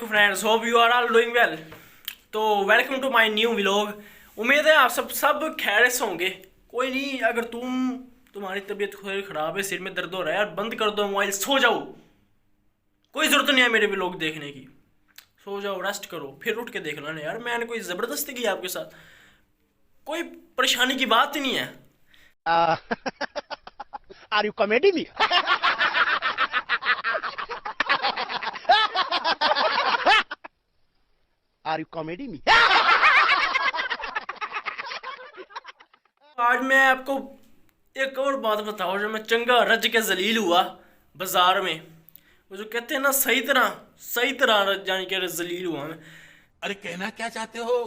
वालेकुम friends, hope you are all doing well. तो welcome to my new vlog. उम्मीद है आप सब खैर से होंगे। कोई नहीं, अगर तुम्हारी तबीयत थोड़ी ख़राब है, सिर में दर्द हो रहा है यार, बंद कर दो मोबाइल, सो जाओ। कोई ज़रूरत नहीं है मेरे व्लॉग देखने की। सो जाओ, रेस्ट करो, फिर उठ के देख लेना यार। मैंने कोई ज़बरदस्ती की आपके साथ, कोई परेशानी की बात ही नहीं है। Are you comedy me? Are you comedy me? आज मैं आपको एक और बात बताऊँ। जब मैं चंगा रज के जलील हुआ बाजार में, वो जो कहते हैं ना, सही तरह जाने के जलील हुआ मैं। अरे कहना क्या चाहते हो?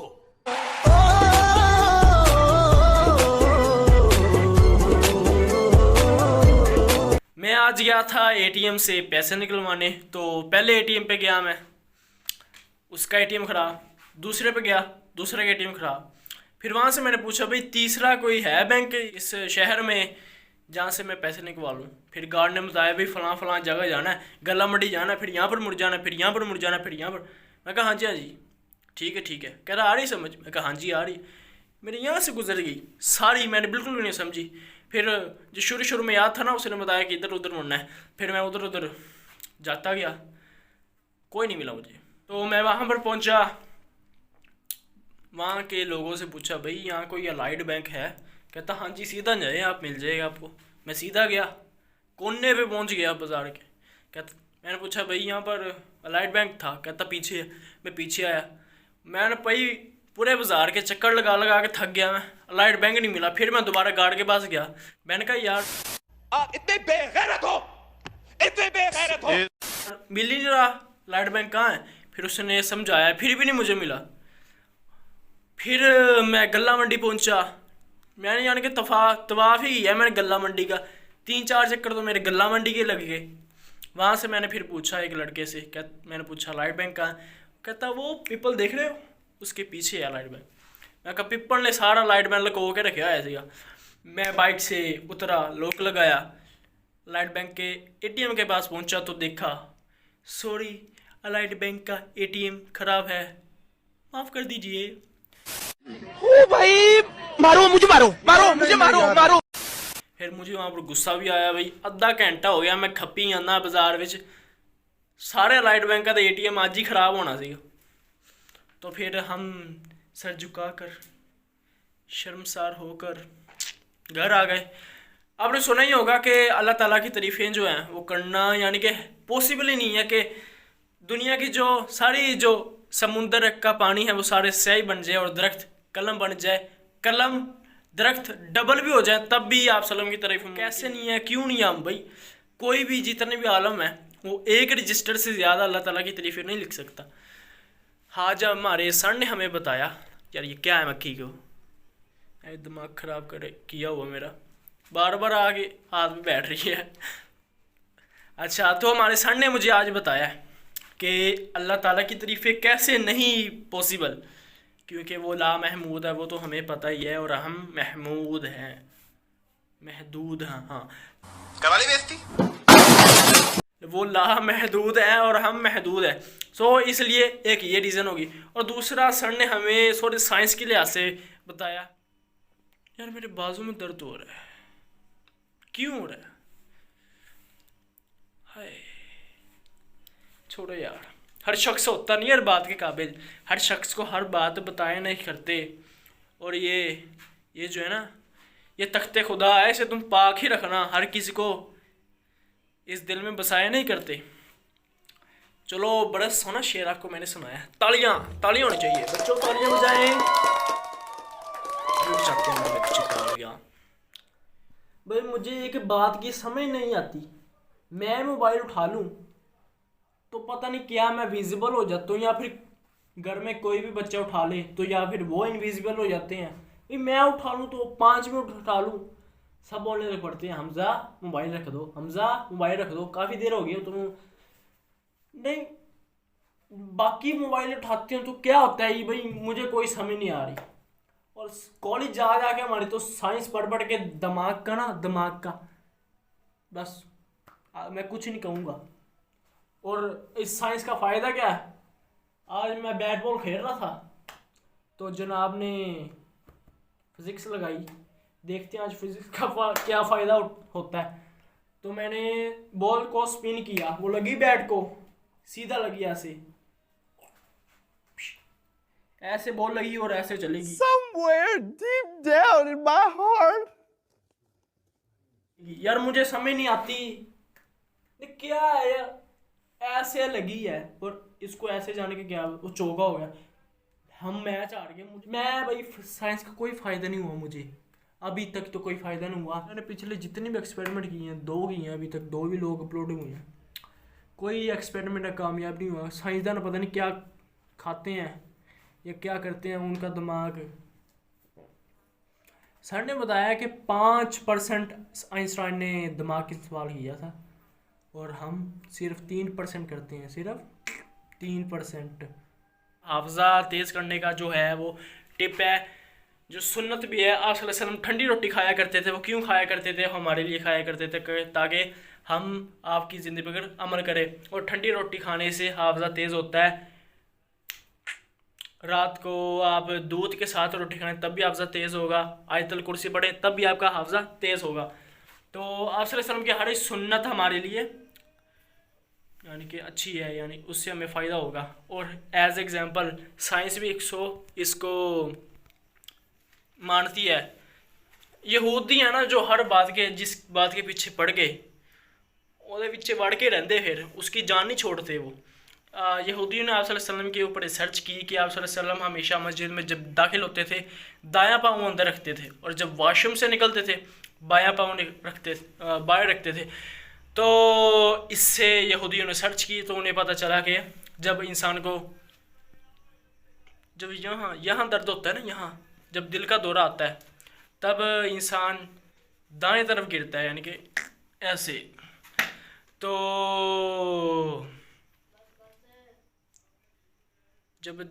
मैं आज गया था एटीएम से पैसे निकलवाने। तो पहले एटीएम पे गया मैं, उसका एटीएम खराब। दूसरे पे गया, दूसरे का एटीएम खराब। फिर वहाँ से मैंने पूछा, भाई तीसरा कोई है बैंक इस शहर में जहाँ से मैं पैसे निकलवा लूँ? फिर गार्ड ने बताया, भाई फलां जगह जाना है, गला मंडी जाना है, फिर यहाँ पर मुड़ जाना है, फिर यहाँ पर मुड़ जाना है, फिर यहाँ पर। मैं कहा हाँ जी, ठीक है। कह रहा आ रही समझ? मैं कहा हाँ जी आ रही। मेरे यहाँ से गुजर गई सारी, मैंने बिल्कुल भी नहीं समझी। फिर जो शुरू में याद था ना, उसने बताया कि इधर उधर मुड़ना है। फिर मैं उधर उधर जाता गया, कोई नहीं मिला मुझे। तो मैं वहाँ पर पहुँचा, वहाँ के लोगों से पूछा, भाई यहाँ कोई अलाइड बैंक है? कहता हाँ जी, सीधा जाए आप, मिल जाएगा आपको। मैं सीधा गया, कोने पे पहुँच गया बाजार के। कहता, मैंने पूछा भाई यहाँ पर अलाइड बैंक था? कहता पीछे है। मैं पीछे आया, मैंने भाई पूरे बाजार के चक्कर लगा के थक गया मैं, अलाइड बैंक नहीं मिला। फिर मैं दोबारा गार्ड के पास गया, मैंने कहा यार आप इतने बेगैरत हो, मिल ही नहीं रहा, अलाइड बैंक कहाँ है? फिर उसने समझाया, फिर भी नहीं मुझे मिला। फिर मैं गल्ला मंडी पहुंचा। मैंने यानी कि तवाफ़ ही किया मैंने गल्ला मंडी का। 3-4 चक्कर तो मेरे गल्ला मंडी के लग गए। वहाँ से मैंने फिर पूछा एक लड़के से, मैंने पूछा लाइट बैंक का? कहता वो पीपल देख रहे हो, उसके पीछे है लाइट बैंक। मैं कहा पीपल ने सारा लाइट बैंक लगा के रखा है ऐसे। मैं बाइक से उतरा, लॉक लगाया, लाइट बैंक के एटीएम के पास पहुँचा तो देखा, सॉरी लाइट बैंक का एटीएम ख़राब है, माफ़ कर दीजिए। ओ भाई, मारो मुझे, मारो। फिर मुझे वहाँ पर गुस्सा भी आया। भाई अद्धा घंटा हो गया मैं खप्पी आना बाजार विच, सारे लाइट बैंक का तो एटीएम आज ही खराब होना सी। तो फिर हम सर झुकाकर शर्मसार होकर घर आ गए। आपने सुना ही होगा कि अल्लाह ताला की तारीफ़ें जो हैं वो करना यानी कि पॉसिबल ही नहीं है कि दुनिया की जो सारी जो समुंदर का पानी है वो सारे स्याही बन जाए और दरख्त कलम बन जाए, कलम दरख्त डबल भी हो जाए, तब भी आप सलम की तारीफ कैसे नहीं है, क्यों नहीं है हम? भाई कोई भी जितने भी आलम है वो एक रजिस्टर से ज़्यादा अल्लाह ताला की तारीफ़ें नहीं लिख सकता। हाँ, जब हमारे सर ने हमें बताया, यार ये क्या है मक्खी को, दिमाग ख़राब किया हुआ मेरा, बार आगे हाथ में बैठ रही है। अच्छा, तो हमारे सर ने मुझे आज बताया कि अल्लाह ताला की तारीफ़ें कैसे नहीं पॉसिबल, क्योंकि वो ला महमूद है, वो तो हमें पता ही है, और हम महमूद हैं, महदूद हैं। हाँ, कराली बेइज्जती। वो ला महदूद है और हम महदूद हैं। सो इसलिए एक ये रीज़न होगी। और दूसरा, सर ने हमें थोड़ी साइंस के लिहाज से बताया। यार मेरे बाजू में दर्द हो रहा है, क्यों हो रहा है? हाय छोड़ो यार, हर शख्स होता नहीं हर बात के काबिल, हर शख्स को हर बात बताए नहीं करते। और ये जो है ना, ये तख्ते खुदा है, इसे तुम पाक ही रखना, हर किसी को इस दिल में बसाया नहीं करते। चलो, बड़ा सोना शेर आपको मैंने सुनाया। तालियां होनी चाहिए बच्चों, तालियां बजाएं। भाई मुझे एक बात की समझ नहीं आती, मैं मोबाइल उठा लूँ तो पता नहीं क्या मैं विजिबल हो जाता हूँ, या फिर घर में कोई भी बच्चा उठा ले तो या फिर वो इनविजिबल हो जाते हैं। भाई मैं उठा लूँ तो 5 मिनट उठा लूँ, सब बोलने लग पड़ते हैं, हमजा मोबाइल रख दो, हमजा मोबाइल रख दो, काफ़ी देर हो गई तुम नहीं। बाकी मोबाइल उठाते हैं तो क्या होता है ये, भाई मुझे कोई समझ नहीं आ रही। और कॉलेज जा के हमारे तो साइंस पढ़ के दिमाग का बस मैं कुछ नहीं कहूँगा। और इस साइंस का फ़ायदा क्या है? आज मैं बैट बॉल खेल रहा था तो जनाब ने फिज़िक्स लगाई। देखते हैं आज फिज़िक्स का क्या फ़ायदा होता है। तो मैंने बॉल को स्पिन किया, वो लगी बैट को, सीधा लगी ऐसे, ऐसे बॉल लगी और ऐसे चलेगी। Somewhere deep down in my heart. यार मुझे समझ नहीं आती ये क्या है यार, ऐसे लगी है और इसको ऐसे जाने के क्या, वो चौका हो गया, हम मैच हार गए। मैं भाई साइंस का कोई फ़ायदा नहीं हुआ मुझे, अभी तक तो कोई फ़ायदा नहीं हुआ। मैंने पिछले जितने भी एक्सपेरिमेंट किए हैं, 2 किए हैं अभी तक, 2 भी लोग अपलोड हुए हैं, कोई एक्सपेरिमेंट कामयाब नहीं हुआ। साइंसदान पता नहीं क्या खाते हैं या क्या करते हैं, उनका दिमाग। सर ने बताया कि 5% आइंस्टाइन ने दिमाग की इस्तेमाल किया था और हम सिर्फ 3% करते हैं, सिर्फ 3%। हाफजा तेज़ करने का जो है वो टिप है, जो सुन्नत भी है। आप सल्लल्लाहु अलैहि वसल्लम ठंडी रोटी खाया करते थे। वो क्यों खाया करते थे? हमारे लिए खाया करते थे ताकि हम आपकी ज़िंदगी पर अमल करें। और ठंडी रोटी खाने से हाफजा तेज़ होता है। रात को आप दूध के साथ रोटी खाएं तब भी हाफजा तेज़ होगा। आयतल कुर्सी पढ़ें तब भी आपका हाफजा तेज़ होगा। तो आप सल्लल्लाहु अलैहि वसल्लम की हर एक सुन्नत हमारे लिए यानी कि अच्छी है, यानी उससे हमें फ़ायदा होगा। और एज एग्जांपल साइंस भी इसको मानती है। यहूदी है ना जो हर बात के, जिस बात के पीछे पड़ गए ਉਹਦੇ ਪਿੱਛੇ ਵੜ के रहते, फिर उसकी जान नहीं छोड़ते वो। यहूदियों ने आप सल्लल्लाहु अलैहि वसल्लम के ऊपर रिसर्च की कि आप सल्लल्लाहु अलैहि वसल्लम हमेशा मस्जिद में जब दाखिल होते थे दायां पाँव अंदर रखते थे और जब वाशरूम से निकलते थे बायां पाँव बाहर रखते थे। तो इससे यहूदियों ने सर्च की तो उन्हें पता चला कि जब इंसान को जब यहाँ दर्द होता है ना, यहाँ जब दिल का दौरा आता है तब इंसान दाएं तरफ गिरता है, यानी कि ऐसे। तो जब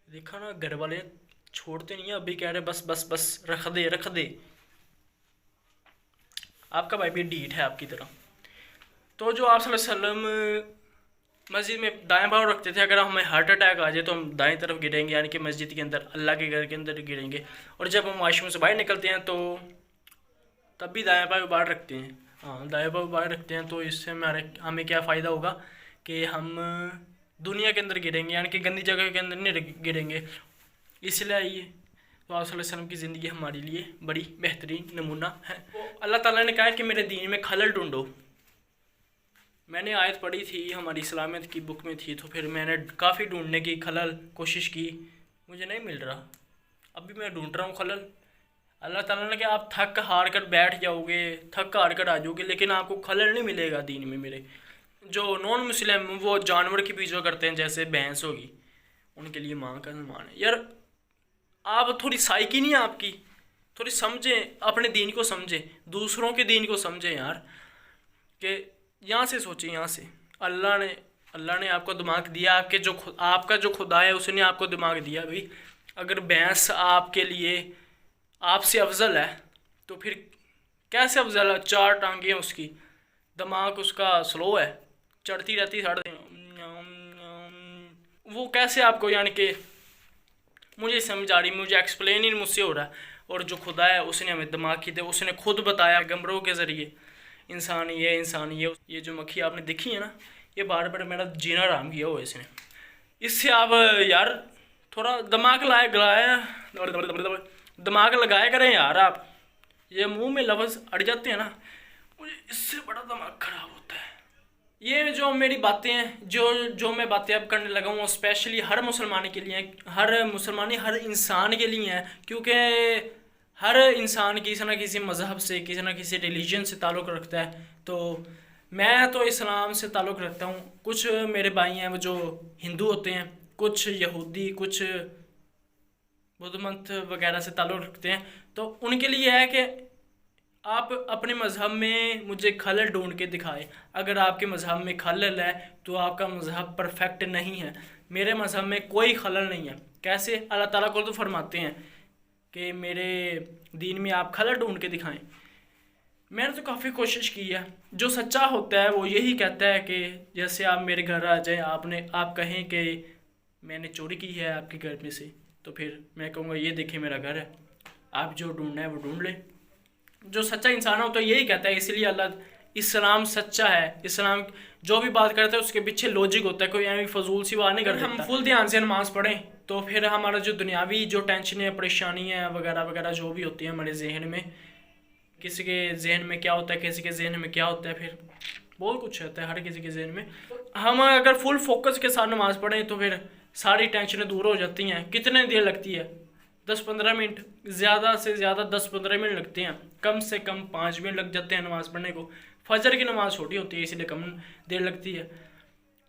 देखा ना, घर वाले छोड़ते नहीं है, अभी कह रहे बस बस बस रख दे रख दे। आपका भाई भी ढीठ है आपकी तरह। तो जो आप सल्लल्लाहु अलैहि वसल्लम मस्जिद में दाएं पाँव रखते थे, अगर हमें हार्ट अटैक आ जाए तो हम दाएं तरफ गिरेंगे, यानी कि मस्जिद के अंदर, अल्लाह के घर के अंदर गिरेंगे। और जब हम वाशरूम से बाहर निकलते हैं तो तब भी दाएं पाँव बाहर रखते हैं। हाँ, दाएं पाँव बाहर रखते हैं। तो इससे हमें क्या फ़ायदा होगा कि हम दुनिया के अंदर गिरेंगे, यानी कि गंदी जगह के अंदर नहीं गिरेंगे। इसलिए ये तो आप सल्लल्लाहु अलैहि वसल्लम की ज़िंदगी हमारे लिए बड़ी बेहतरीन नमूना है। तो अल्लाह ताला ने कहा कि मेरे दीन में खलल ढूंढो। मैंने आयत पढ़ी थी, हमारी इस्लामियत की बुक में थी, तो फिर मैंने काफ़ी ढूंढने की खलल कोशिश की, मुझे नहीं मिल रहा। अभी मैं ढूंढ रहा हूँ खलल। अल्लाह ताला ने कहा आप थक हार कर बैठ जाओगे, थक हार कर आ जाओगे, लेकिन आपको खलल नहीं मिलेगा दीन में मेरे। जो नॉन मुस्लिम वो जानवर की पूजा करते हैं, जैसे भैंस होगी, उनके लिए माँ का समान है। यार आप थोड़ी साइकी नहीं है आपकी, थोड़ी समझें, अपने दीन को समझें, दूसरों के दीन को समझें यार। कि यहाँ से सोचें, यहाँ से अल्लाह ने आपको दिमाग दिया, आपका जो खुदा है उसने आपको दिमाग दिया। भाई अगर भैंस आपके लिए आपसे अफजल है तो फिर कैसे अफजल है? 4 टांगे हैं उसकी, दिमाग उसका स्लो है, चढ़ती रहती साढ़े, वो कैसे आपको, यानी कि मुझे समझ आ रही, मुझे एक्सप्लेन ही मुझसे हो रहा है। और जो खुदा है उसने हमें दिमाग की दे, उसने खुद बताया पैगंबरों के ज़रिए इंसान ये जो मक्खी आपने देखी है ना, ये बार बार मेरा जीना आराम किया हुआ इसने। इससे आप यार थोड़ा दिमाग लगाया करें यार। आप ये मुंह में लफ्ज़ अड़ जाते हैं ना, मुझे इससे बड़ा दिमाग ख़राब होता है। ये जो मेरी बातें हैं, जो मैं बातें अब करने लगा हूँ, स्पेशली हर मुसलमान के लिए, हर इंसान के लिए हैं। क्योंकि हर इंसान किसी ना किसी मज़हब से, किसी ना किसी रिलीजन से ताल्लुक़ रखता है। तो मैं तो इस्लाम से ताल्लुक़ रखता हूँ। कुछ मेरे भाई हैं वो जो हिंदू होते हैं, कुछ यहूदी, कुछ बुद्ध मत वगैरह से ताल्लुक़ रखते हैं। तो उनके लिए है कि आप अपने मज़हब में मुझे खलल ढूंढ के दिखाए। अगर आपके मज़हब में खलल है तो आपका मज़हब परफेक्ट नहीं है। मेरे मज़हब में कोई खलल नहीं है। कैसे? अल्लाह ताला को तो फरमाते हैं कि मेरे दीन में आप खलल ढूंढ के दिखाएं। मैंने तो काफ़ी कोशिश की है। जो सच्चा होता है वो यही कहता है कि जैसे आप मेरे घर आ जाएं, आप कहें कि मैंने चोरी की है आपके घर में से, तो फिर मैं कहूँगा ये देखिए मेरा घर है, आप जो ढूंढना है वो ढूंढ लें। जो सच्चा इंसान होता है यही कहता है। इसलिए अल्लाह इस्लाम सच्चा है। इस्लाम जो भी बात करता है उसके पीछे लॉजिक होता है, कोई ऐसी फजूल सी बात नहीं करता। हम फुल ध्यान से नमाज़ पढ़ें तो फिर हमारा जो दुनियावी जो टेंशन है, परेशानी है वगैरह वगैरह जो भी होती है हमारे जहन में, किसी के जहन में क्या होता है, किसी के जहन में क्या होता है, फिर बहुत कुछ होता है हर किसी के जहन में। हम अगर फुल फोकस के साथ नमाज़ पढ़ें तो फिर सारी टेंशनें दूर हो जाती हैं। कितने देर लगती है? 10-15 मिनट, ज़्यादा से ज़्यादा 10-15 मिनट लगते हैं, कम से कम 5 मिनट लग जाते हैं नमाज़ पढ़ने को। फजर की नमाज़ छोटी होती है इसलिए कम देर लगती है।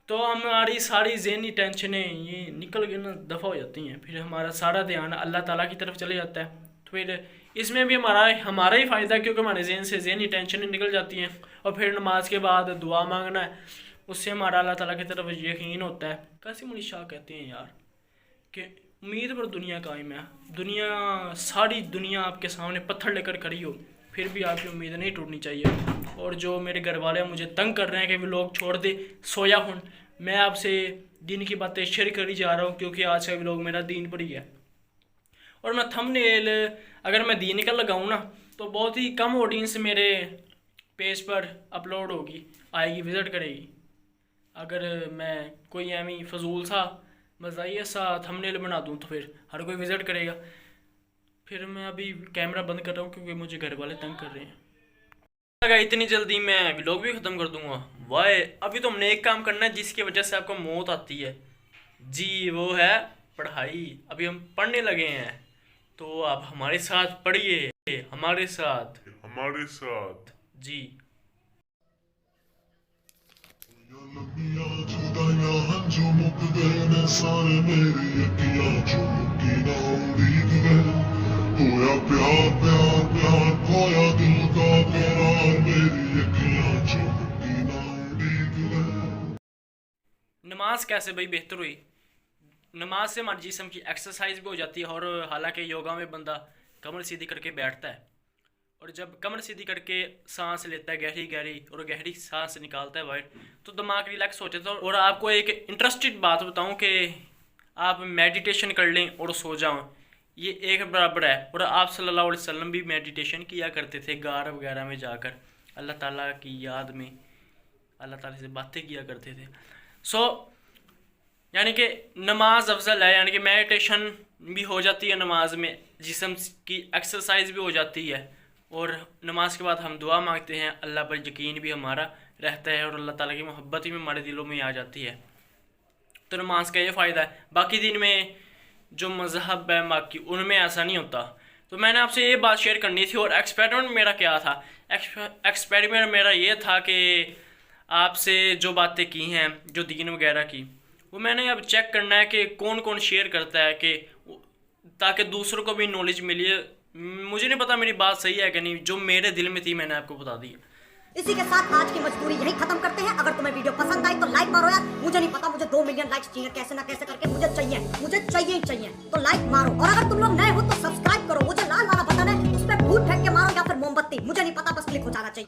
तो हमारी सारी ज़हनी टेंशनें ये निकल के ना दफ़ा हो जाती हैं, फिर हमारा सारा ध्यान अल्लाह ताला की तरफ चले जाता है। तो फिर इसमें भी हमारा ही फ़ायदा है, क्योंकि हमारे जहन से ज़हनी टेंशनें निकल जाती हैं। और फिर नमाज के बाद दुआ मांगना है, उससे हमारा अल्लाह ताला की तरफ यकीन होता है। कासिम अली शाह कहते हैं यार कि उम्मीद पर दुनिया कायम है। सारी दुनिया आपके सामने पत्थर लेकर खड़ी हो, फिर भी आपकी उम्मीद नहीं टूटनी चाहिए। और जो मेरे घर वाले मुझे तंग कर रहे हैं कि वो लोग छोड़ दे सोया हूँ, मैं आपसे दीन की बातें शेयर करी जा रहा हूँ, क्योंकि आज का व्लॉग मेरा दीन पर ही है। और मैं थंबनेल अगर मैं दीन का लगाऊँ ना तो बहुत ही कम ऑडियंस मेरे पेज पर अपलोड होगी, आएगी, विज़िट करेगी। अगर मैं कोई ऐमी फजूल सा मज़ाहिया सा थंबनेल बना दूँ तो फिर हर कोई विज़िट करेगा। फिर मैं अभी कैमरा बंद कर रहा हूँ क्योंकि मुझे घर वाले तंग कर रहे हैं। लगा इतनी जल्दी मैं व्लॉग भी ख़त्म कर दूँगा? वाह, अभी तो हमने एक काम करना है जिसकी वजह से आपको मौत आती है जी, वो है पढ़ाई। अभी हम पढ़ने लगे हैं, तो आप हमारे साथ पढ़िए, हमारे साथ जी। होया प्यार प्यार प्यार खोया दिल का करार मेरी अखियां चुमकी ना उड़ी गए। नमाज कैसे भाई बेहतर हुई? नमाज से हमारे जिस्म की एक्सरसाइज भी हो जाती है। और हालांकि योगा में बंदा कमर सीधी करके बैठता है, और जब कमर सीधी करके सांस लेता है गहरी गहरी और गहरी सांस निकालता है वाइट, तो दिमाग रिलैक्स हो जाता है। और आपको एक इंटरेस्टिंग बात बताऊं कि आप मेडिटेशन कर लें और सो जाओ, ये एक बराबर है। और आप सल्लल्लाहु अलैहि वसल्लम भी मेडिटेशन किया करते थे, गार वगैरह में जाकर अल्लाह ताला की याद में अल्लाह ताला से बातें किया करते थे। यानी कि नमाज अफजल है, यानी कि मेडिटेशन भी हो जाती है नमाज में, जिस्म की एक्सरसाइज भी हो जाती है। और नमाज के बाद हम दुआ मांगते हैं, अल्लाह पर यकीन भी हमारा रहता है और अल्लाह ताला की मोहब्बत भी हमारे दिलों में आ जाती है। तो नमाज का ये फ़ायदा है। बाकी दिन में जो मज़हब है बाकी उनमें ऐसा नहीं होता। तो मैंने आपसे ये बात शेयर करनी थी। और एक्सपेरिमेंट मेरा क्या था? एक्सपेरिमेंट मेरा ये था कि आपसे जो बातें की हैं जो दीन वगैरह की, वो मैंने अब चेक करना है कि कौन कौन शेयर करता है, कि ताकि दूसरों को भी नॉलेज मिले। मुझे नहीं पता मेरी बात सही है कि नहीं, जो मेरे दिल में थी मैंने आपको बता दी। इसी के साथ आज की मजबूरी यही खत्म करते हैं। अगर तुम्हें वीडियो पसंद आई तो लाइक मारो यार। मुझे नहीं पता, मुझे 2 मिलियन लाइक्स चाहिए, कैसे ना कैसे करके मुझे चाहिए ही चाहिए। तो लाइक मारो, और अगर तुम लोग नए हो तो सब्सक्राइब करो। वो जो लाल वाला बटन है उस पर भूत फेंक के मारो या फिर मोमबत्ती, मुझे नहीं पता, बस क्लिक हो जाना चाहिए।